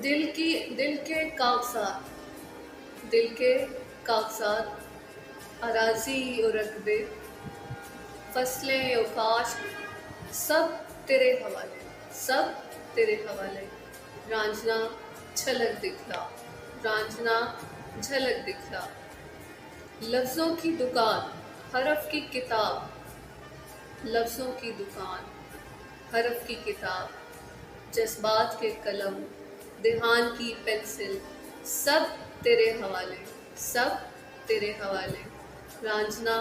दिल के कागज़ात, अराज़ी और रकबे, फसलें और काश्त, सब तेरे हवाले, सब तेरे हवाले। रांझना झलक दिखला, रांझना झलक दिखला। लफ्ज़ों की दुकान, हरफ की किताब, लफ्ज़ों की दुकान, हरफ की किताब, जज़्बात के कलम, ध्यान की पेंसिल, सब तेरे हवाले, सब तेरे हवाले। रांझना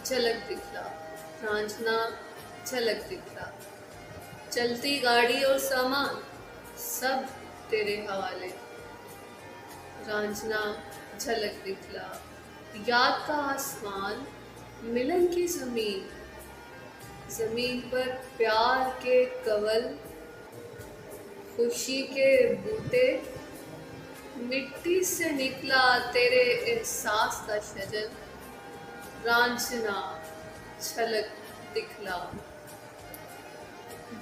झलक दिखला, रांझना झलक दिखला। चलती गाड़ी और सामान, सब तेरे हवाले। रांझना झलक दिखला। याद का आसमान, मिलन की ज़मीन, ज़मीन पर प्यार के कवल, खुशी के बूटे, मिट्टी से निकला तेरे एहसास का शजर। रांझना झलक दिखला।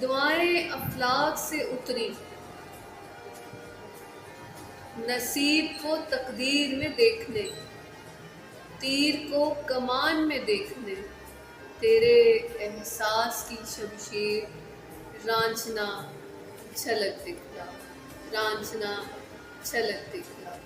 दुआएं अफलाक से उतरी, नसीब को तकदीर में देखने, तीर को कमान में देखने, तेरे एहसास की शमशीर। रांझना झलक दिखला, रांझना झलक दिखला।